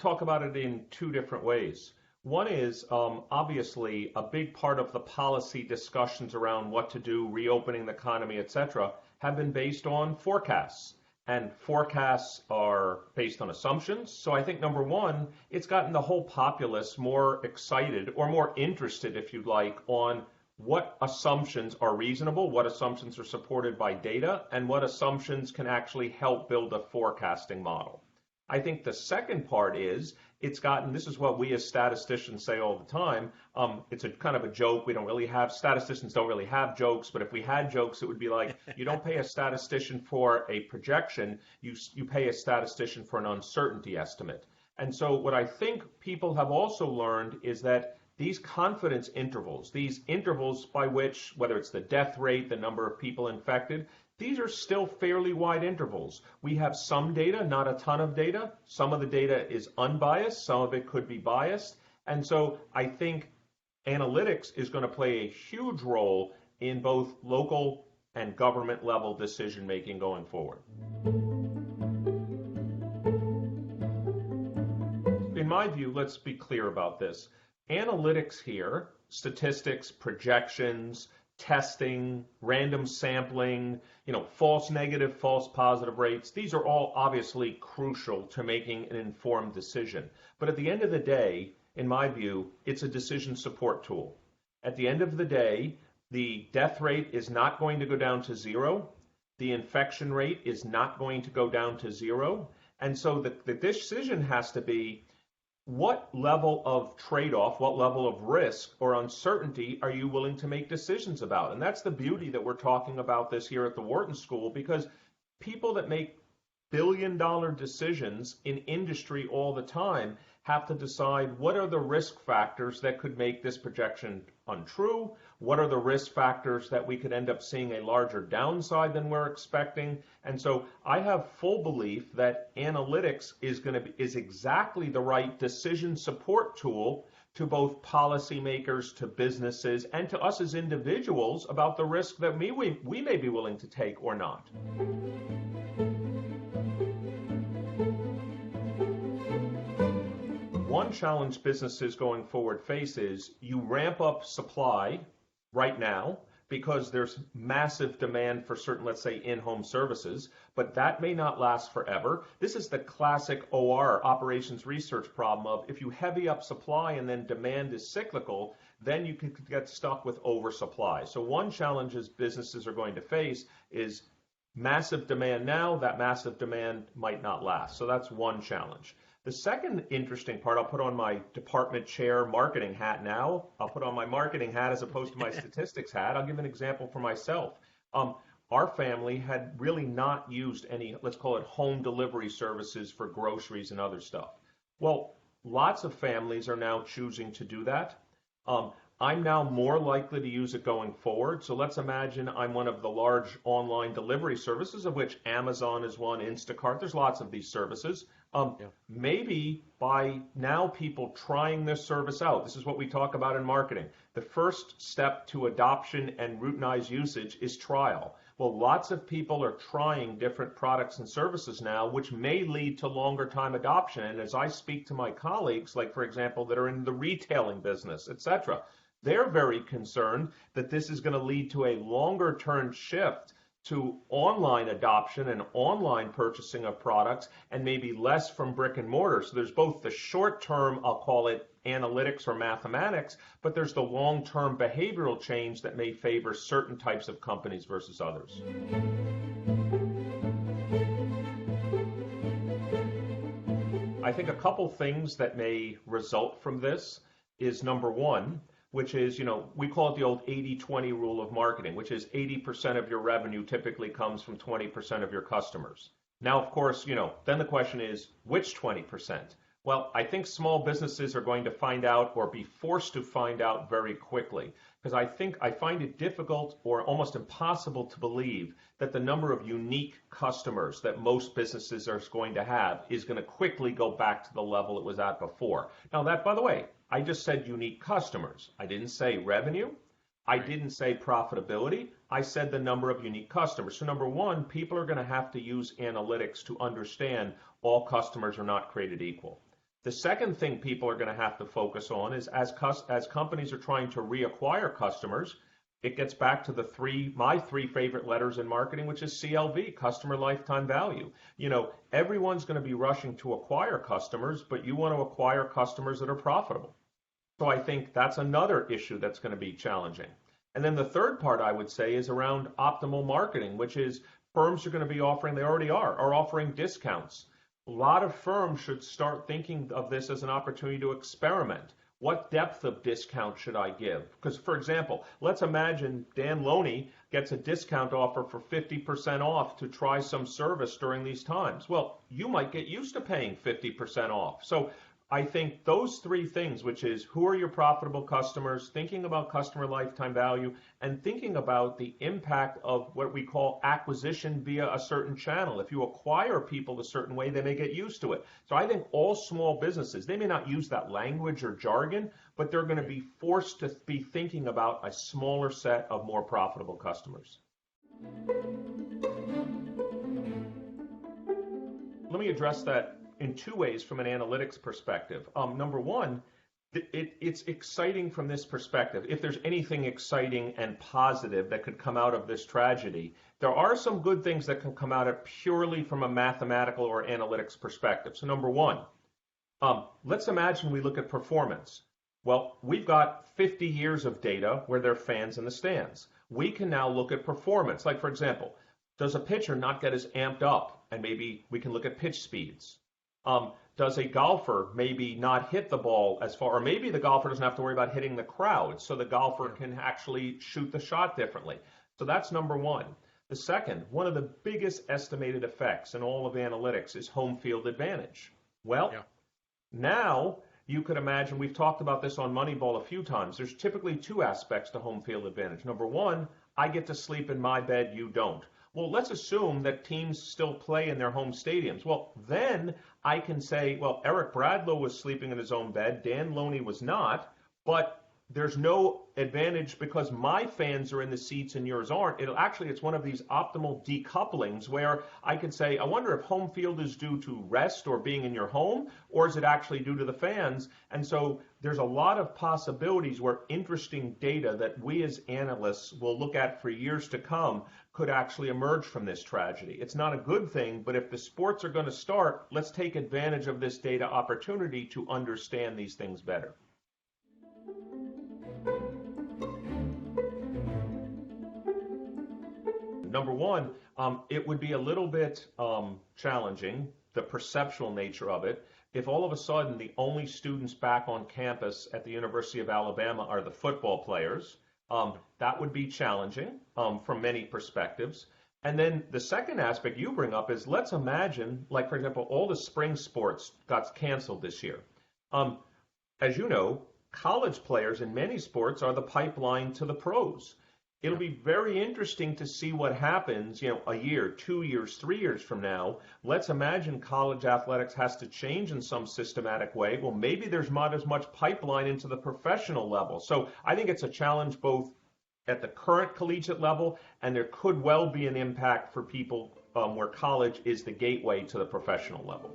talk about it in two different ways. One is obviously a big part of the policy discussions around what to do, reopening the economy, et cetera, have been based on forecasts. And forecasts are based on assumptions. So I think number one, it's gotten the whole populace more excited or more interested, if you'd like, on what assumptions are reasonable, what assumptions are supported by data, and what assumptions can actually help build a forecasting model. I think the second part is it's gotten, this is what we as statisticians say all the time, it's a kind of a joke, statisticians don't really have jokes, but if we had jokes, it would be like, you don't pay a statistician for a projection, you pay a statistician for an uncertainty estimate. And so what I think people have also learned is that these confidence intervals, these intervals by which, whether it's the death rate, the number of people infected, these are still fairly wide intervals. We have some data, not a ton of data. Some of the data is unbiased, some of it could be biased. And so I think analytics is going to play a huge role in both local and government level decision making going forward. In my view, let's be clear about this. Analytics here, statistics, projections, testing, random sampling, false negative, false positive rates, these are all obviously crucial to making an informed decision. But at the end of the day, in my view, it's a decision support tool. At the end of the day, the death rate is not going to go down to zero. The infection rate is not going to go down to zero. And so the decision has to be, what level of trade-off, what level of risk or uncertainty are you willing to make decisions about? And that's the beauty that we're talking about this here at the Wharton School, because people that make billion-dollar decisions in industry all the time have to decide what are the risk factors that could make this projection untrue, what are the risk factors that we could end up seeing a larger downside than we're expecting. And so I have full belief that analytics is exactly the right decision support tool to both policymakers, to businesses, and to us as individuals about the risk that we may be willing to take or not. One challenge businesses going forward face is you ramp up supply right now because there's massive demand for certain, let's say, in-home services, but that may not last forever. This is the classic OR, operations research problem of if you heavy up supply and then demand is cyclical, then you can get stuck with oversupply. So one challenge businesses are going to face is massive demand now, that massive demand might not last. So that's one challenge. The second interesting part, I'll put on my department chair marketing hat now. I'll put on my marketing hat as opposed to my statistics hat. I'll give an example for myself. Our family had really not used any, let's call it home delivery services for groceries and other stuff. Well, lots of families are now choosing to do that. I'm now more likely to use it going forward. So let's imagine I'm one of the large online delivery services, of which Amazon is one, Instacart. There's lots of these services. Maybe by now people trying this service out, this is what we talk about in marketing. The first step to adoption and routinized usage is trial. Well, lots of people are trying different products and services now, which may lead to longer time adoption. And as I speak to my colleagues, like for example, that are in the retailing business, et cetera, they're very concerned that this is going to lead to a longer term shift to online adoption and online purchasing of products and maybe less from brick and mortar. So there's both the short term, I'll call it analytics or mathematics, but there's the long term behavioral change that may favor certain types of companies versus others. I think a couple things that may result from this is number one, which is, we call it the old 80-20 rule of marketing, which is 80% of your revenue typically comes from 20% of your customers. Now, of course, then the question is, which 20%? Well, I think small businesses are going to find out or be forced to find out very quickly, because I find it difficult or almost impossible to believe that the number of unique customers that most businesses are going to have is going to quickly go back to the level it was at before. Now that, by the way, I just said unique customers. I didn't say revenue. I didn't say profitability. I said the number of unique customers. So number one, people are going to have to use analytics to understand all customers are not created equal. The second thing people are going to have to focus on is as companies are trying to reacquire customers, it gets back to my three favorite letters in marketing, which is CLV, customer lifetime value. Everyone's going to be rushing to acquire customers, but you want to acquire customers that are profitable. So I think that's another issue that's going to be challenging. And then the third part I would say is around optimal marketing, which is firms are going to be offering, they already are offering discounts. A lot of firms should start thinking of this as an opportunity to experiment. What depth of discount should I give? Because, for example, let's imagine Dan Loney gets a discount offer for 50% off to try some service during these times. Well, you might get used to paying 50% off. So I think those three things, which is who are your profitable customers, thinking about customer lifetime value, and thinking about the impact of what we call acquisition via a certain channel. If you acquire people a certain way, they may get used to it. So I think all small businesses, they may not use that language or jargon, but they're going to be forced to be thinking about a smaller set of more profitable customers. Let me address that in two ways from an analytics perspective. Number one, it's exciting from this perspective. If there's anything exciting and positive that could come out of this tragedy, there are some good things that can come out of purely from a mathematical or analytics perspective. So number one, let's imagine we look at performance. Well, we've got 50 years of data where there are fans in the stands. We can now look at performance. Like, for example, does a pitcher not get as amped up? And maybe we can look at pitch speeds. Does a golfer maybe not hit the ball as far, or maybe the golfer doesn't have to worry about hitting the crowd, so the golfer can actually shoot the shot differently. So that's number one. The second, one of the biggest estimated effects in all of analytics is home field advantage. Well, now you could imagine, we've talked about this on Moneyball a few times, there's typically two aspects to home field advantage. Number one, I get to sleep in my bed, you don't. Well, let's assume that teams still play in their home stadiums. Well, then I can say, well, Eric Bradlow was sleeping in his own bed, Dan Loney was not, but there's no advantage because my fans are in the seats and yours aren't. It's one of these optimal decouplings where I could say, I wonder if home field is due to rest or being in your home, or is it actually due to the fans? And so there's a lot of possibilities where interesting data that we as analysts will look at for years to come could actually emerge from this tragedy. It's not a good thing, but if the sports are going to start, let's take advantage of this data opportunity to understand these things better. Number one, it would be a little bit challenging, the perceptual nature of it, if all of a sudden the only students back on campus at the University of Alabama are the football players. That would be challenging from many perspectives. And then the second aspect you bring up is, let's imagine, like, for example, all the spring sports got canceled this year. As you know, college players in many sports are the pipeline to the pros. It'll be very interesting to see what happens, a year, 2 years, 3 years from now. Let's imagine college athletics has to change in some systematic way. Well, maybe there's not as much pipeline into the professional level. So I think it's a challenge both at the current collegiate level, and there could well be an impact for people where college is the gateway to the professional level.